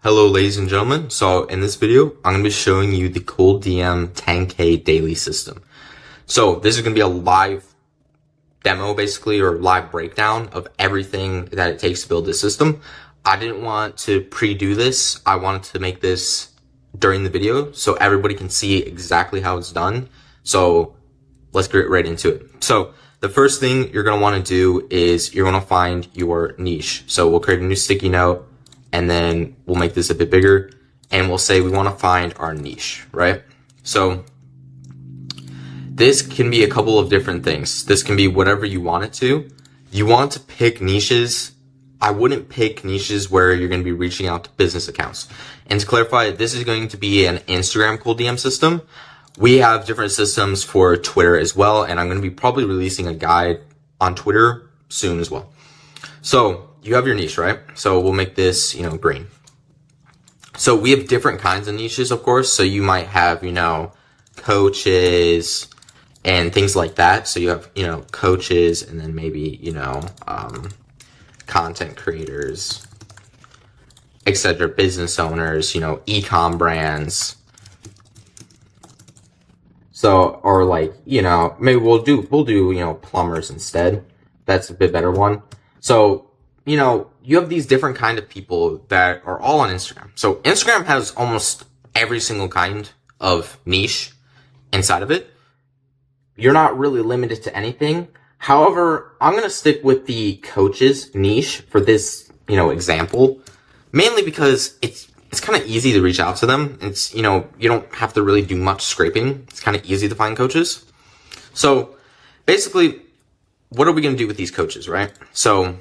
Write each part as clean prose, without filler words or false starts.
Hello ladies and gentlemen, so in this video, I'm going to be showing you the ColdDM 10K daily system. So this is going to be a live demo basically, or live breakdown of everything that it takes to build this system. I didn't want to pre-do this. I wanted to make this during the video so everybody can see exactly how it's done. So let's get right into it. So the first thing you're going to want to do is you're going to find your niche. So we'll create a new sticky note. And then we'll make this a bit bigger and we'll say we want to find our niche, right? So this can be a couple of different things. This can be whatever you want it to. You want to pick niches. I wouldn't pick niches where you're going to be reaching out to business accounts. And to clarify, this is going to be an Instagram ColdDM system. We have different systems for Twitter as well. And I'm going to be probably releasing a guide on Twitter soon as well. So you have your niche, right? So we'll make this, green. So we have different kinds of niches, of course. So you might have, coaches and things like that. So you have, coaches and then maybe, content creators, etc., business owners, e-com brands. So, or like, maybe we'll do, plumbers instead. That's a bit better one. So, you have these different kind of people that are all on Instagram. So Instagram has almost every single kind of niche inside of it. You're not really limited to anything. However, I'm going to stick with the coaches niche for this, example, mainly because it's kind of easy to reach out to them. It's, you don't have to really do much scraping. It's kind of easy to find coaches. So basically, what are we going to do with these coaches, right? So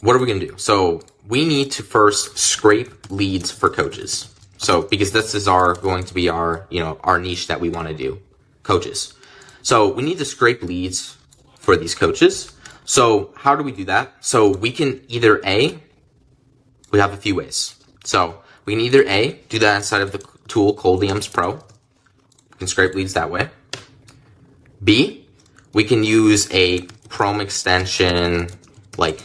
what are we going to do? So we need to first scrape leads for coaches. So because this is going to be our niche that we want to do, coaches. So we need to scrape leads for these coaches. So how do we do that? So we can either we have a few ways. So we can either do that inside of the tool ColdDMsPro. We can scrape leads that way. B, we can use a Chrome extension like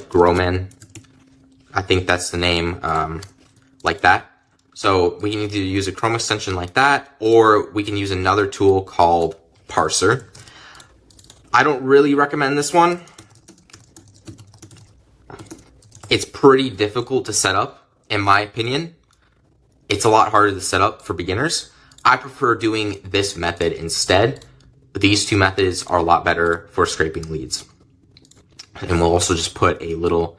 Growman, I think that's the name, like that. So we can either use a Chrome extension like that, or we can use another tool called Parser. I don't really recommend this one. It's pretty difficult to set up, in my opinion. It's a lot harder to set up for beginners. I prefer doing this method instead. These two methods are a lot better for scraping leads. And we'll also just put a little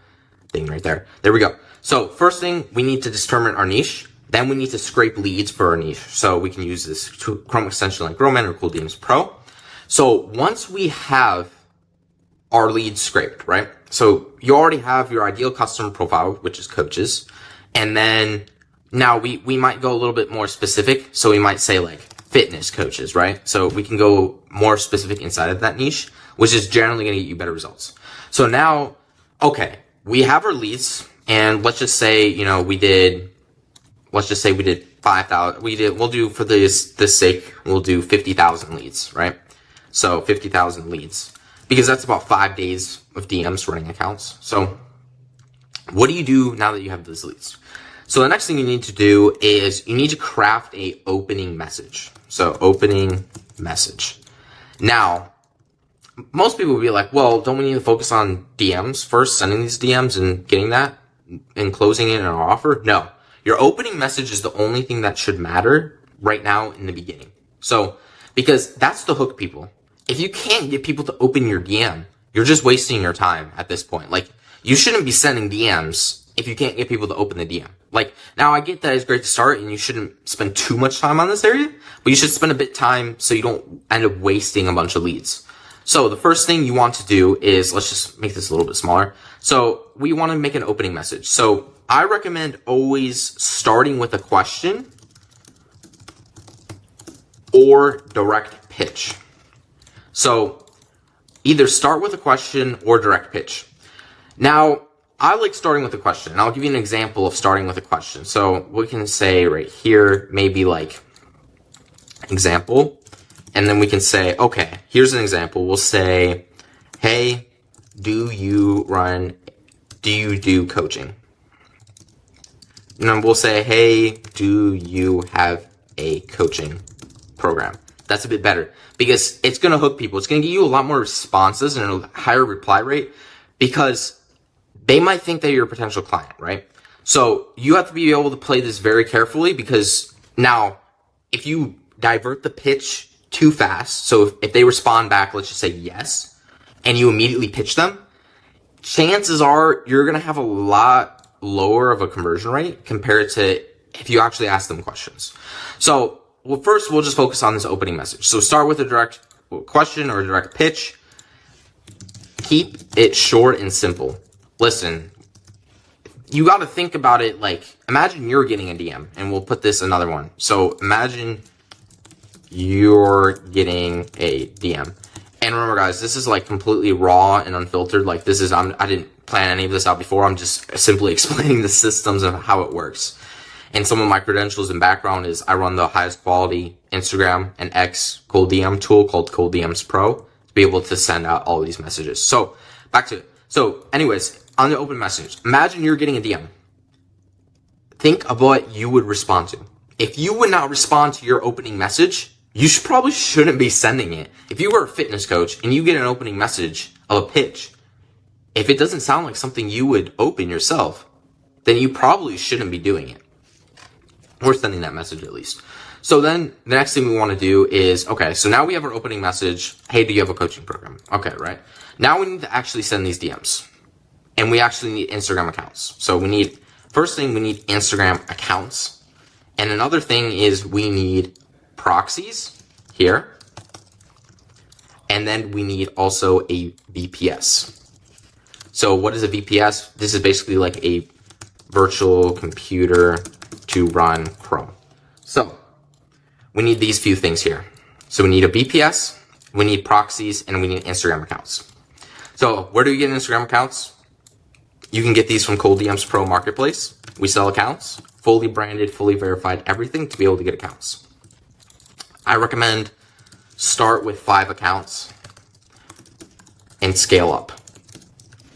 thing right there. There we go. So first thing, we need to determine our niche. Then we need to scrape leads for our niche. So we can use this Chrome extension like Growman or ColdDMsPro. So once we have our leads scraped, right? So you already have your ideal customer profile, which is coaches. And then now we might go a little bit more specific. So we might say like fitness coaches, right? So we can go more specific inside of that niche, which is generally going to get you better results. So now, okay, we have our leads, and let's just say, we did 5,000, we'll do for this sake, we'll do 50,000 leads, right? So 50,000 leads, because that's about 5 days of DMs running accounts. So what do you do now that you have those leads? So the next thing you need to do is you need to craft a opening message. So opening message. Now, most people will be like, well, don't we need to focus on DMs first, sending these DMs and getting that and closing it in our offer? No, your opening message is the only thing that should matter right now in the beginning. So, because that's the hook people. If you can't get people to open your DM, you're just wasting your time at this point. Like, you shouldn't be sending DMs if you can't get people to open the DM. Like, now I get that it's great to start and you shouldn't spend too much time on this area, but you should spend a bit of time so you don't end up wasting a bunch of leads. So the first thing you want to do is, let's just make this a little bit smaller. So we want to make an opening message. So I recommend always starting with a question or direct pitch. So either start with a question or direct pitch. Now, I like starting with a question, and I'll give you an example of starting with a question. So we can say right here, maybe like example. And then we can say, okay, here's an example. We'll say, hey, do you run do you do coaching? And then we'll say, hey, do you have a coaching program? That's a bit better because it's going to hook people. It's going to get you a lot more responses and a higher reply rate because they might think that you're a potential client, right? So you have to be able to play this very carefully because now if you divert the pitch too fast, so if they respond back, let's just say yes, and you immediately pitch them, chances are you're going to have a lot lower of a conversion rate compared to if you actually ask them questions. So, well, first we'll just focus on this opening message. So start with a direct question or a direct pitch. Keep it short and simple. Listen, you got to think about it like, imagine you're getting a DM, and we'll put this another one. So imagine you're getting a DM. And remember, guys, this is like completely raw and unfiltered. Like this is, I didn't plan any of this out before. I'm just simply explaining the systems of how it works. And some of my credentials and background is I run the highest quality Instagram and X ColdDM tool called ColdDMsPro to be able to send out all of these messages. So back to it. So anyways, on the open message, imagine you're getting a DM. Think of what you would respond to. If you would not respond to your opening message, you probably shouldn't be sending it. If you were a fitness coach and you get an opening message of a pitch, if it doesn't sound like something you would open yourself, then you probably shouldn't be doing it. Or sending that message at least. So then the next thing we want to do is, okay, so now we have our opening message. Hey, do you have a coaching program? Okay, right? Now we need to actually send these DMs. And we actually need Instagram accounts. So first thing, we need Instagram accounts. And another thing is we need proxies here. And then we need also a VPS. So what is a VPS? This is basically like a virtual computer to run Chrome. So we need these few things here. So we need a VPS, we need proxies, and we need Instagram accounts. So where do you get Instagram accounts? You can get these from ColdDMsPro Marketplace. We sell accounts, fully branded, fully verified, everything to be able to get accounts. I recommend start with 5 accounts and scale up.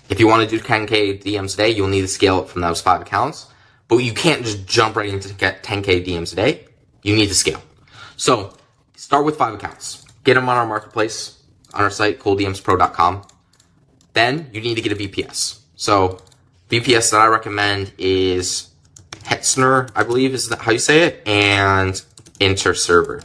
If you want to do 10K DMs a day, you'll need to scale up from those 5 accounts. But you can't just jump right into get 10K DMs a day. You need to scale. So start with 5 accounts. Get them on our marketplace, on our site, ColdDMsPro.com. Then you need to get a VPS. So VPS that I recommend is Hetzner, I believe is how you say it, and Interserver.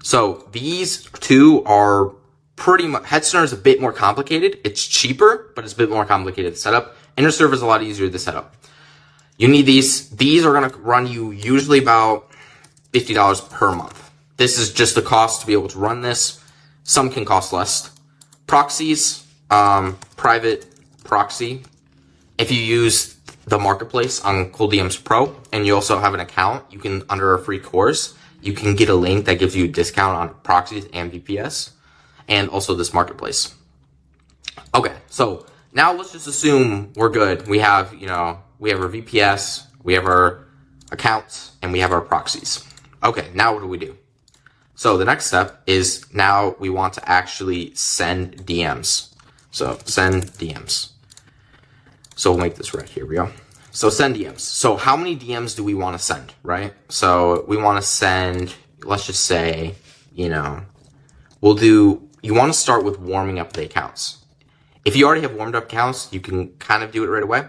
So these two are pretty much, Hetzner is a bit more complicated. It's cheaper, but it's a bit more complicated to set up. Interserver is a lot easier to set up. You need these. These are going to run you usually about $50 per month. This is just the cost to be able to run this. Some can cost less. Proxies, private proxy. If you use the marketplace on ColdDMsPro and you also have an account, you can, under a free course, you can get a link that gives you a discount on proxies and VPS and also this marketplace. Okay, so now let's just assume we're good. We have, we have our VPS, we have our accounts, and we have our proxies. Okay, now what do we do? So the next step is now we want to actually send DMs. So send DMs. So we'll make this red. Here we go. So send DMs. So how many DMs do we want to send, right? So we want to send, let's just say, you want to start with warming up the accounts. If you already have warmed up accounts, you can kind of do it right away.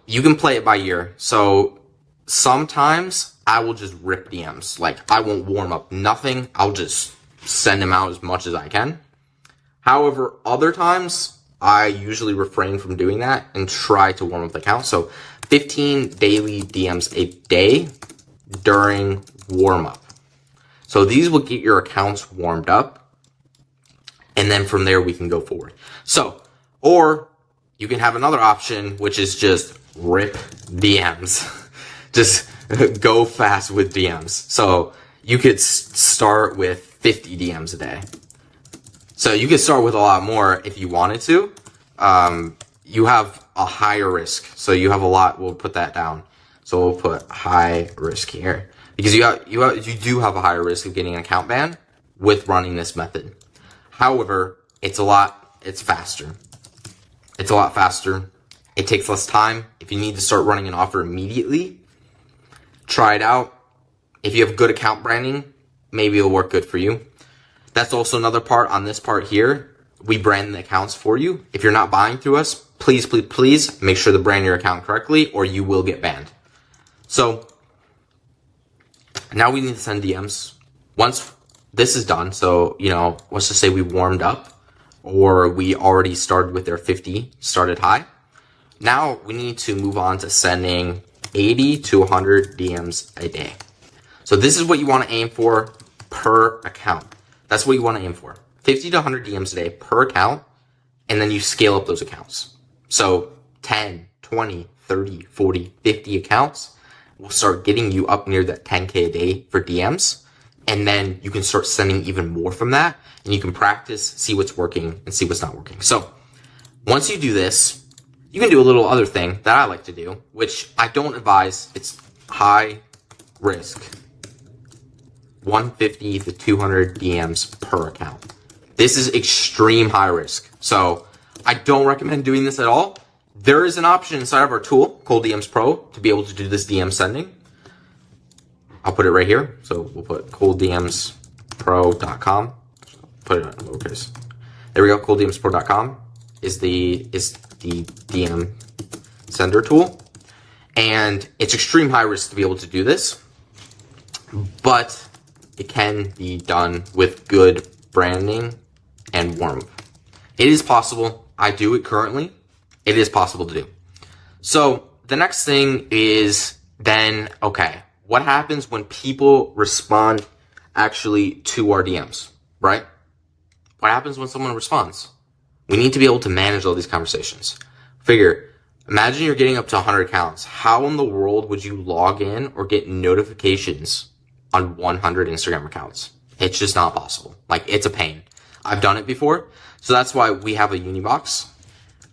You can play it by ear. So sometimes I will just rip DMs. Like, I won't warm up nothing. I'll just send them out as much as I can. However, other times I usually refrain from doing that and try to warm up the account. So 15 daily DMs a day during warm up. So these will get your accounts warmed up. And then from there we can go forward. So, or you can have another option, which is just rip DMs. Just go fast with DMs. So you could start with 50 DMs a day. So you could start with a lot more if you wanted to. You have a higher risk. So you have a lot, we'll put that down. So we'll put high risk here. Because you do have a higher risk of getting an account ban with running this method. However, it's faster. It's a lot faster. It takes less time. If you need to start running an offer immediately, try it out. If you have good account branding, maybe it'll work good for you. That's also another part on this part here. We brand the accounts for you. If you're not buying through us, please, please, please make sure to brand your account correctly or you will get banned. So now we need to send DMs. Once this is done, so, let's just say we warmed up or we already started with their 50, started high. Now we need to move on to sending 80 to 100 DMs a day. So this is what you want to aim for per account. That's what you want to aim for. 50 to 100 DMs a day per account, and then you scale up those accounts. So 10, 20, 30, 40, 50 accounts will start getting you up near that 10K a day for DMs. And then you can start sending even more from that, and you can practice, see what's working and see what's not working. So once you do this, you can do a little other thing that I like to do, which I don't advise. It's high risk. 150 to 200 DMs per account. This is extreme high risk. So I don't recommend doing this at all. There is an option inside of our tool, ColdDMsPro, to be able to do this DM sending. I'll put it right here. So we'll put ColdDMsPro.com. Put it in lowercase. There we go. ColdDMsPro.com is the DM sender tool. And it's extreme high risk to be able to do this, but it can be done with good branding and warmth. It is possible. I do it currently. It is possible to do. So the next thing is then, okay, what happens when people respond actually to our DMs, right? What happens when someone responds? We need to be able to manage all these conversations. Imagine you're getting up to 100 accounts. How in the world would you log in or get notifications on 100 Instagram accounts? It's just not possible. Like, it's a pain. I've done it before. So that's why we have a Unibox.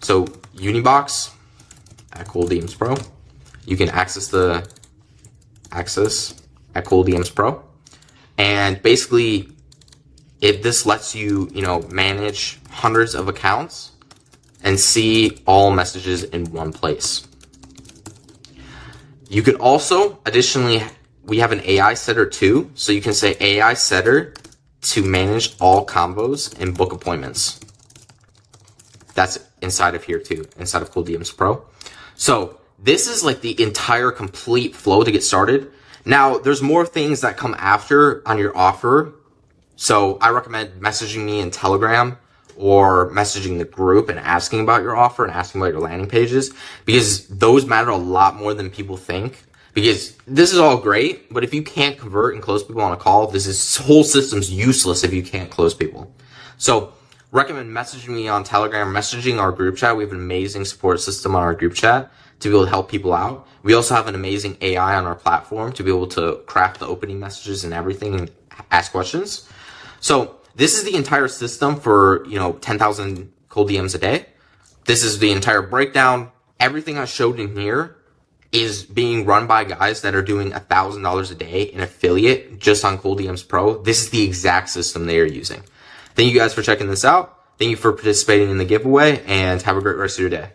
So Unibox at ColdDMsPro. You can access at ColdDMsPro. And basically, this lets you, manage hundreds of accounts and see all messages in one place. You could also, additionally, we have an AI setter too. So you can say AI setter to manage all combos and book appointments. That's inside of here too, inside of ColdDMsPro. So this is like the entire complete flow to get started. Now, there's more things that come after on your offer. So I recommend messaging me in Telegram or messaging the group and asking about your offer and asking about your landing pages, because those matter a lot more than people think. Because this is all great, but if you can't convert and close people on a call, this whole system's useless if you can't close people. So recommend messaging me on Telegram, messaging our group chat. We have an amazing support system on our group chat to be able to help people out. We also have an amazing AI on our platform to be able to craft the opening messages and everything and ask questions. So this is the entire system for, 10,000 cold DMs a day. This is the entire breakdown. Everything I showed in here is being run by guys that are doing $1,000 a day in affiliate just on ColdDMsPro. This is the exact system they are using. Thank you guys for checking this out. Thank you for participating in the giveaway, and have a great rest of your day.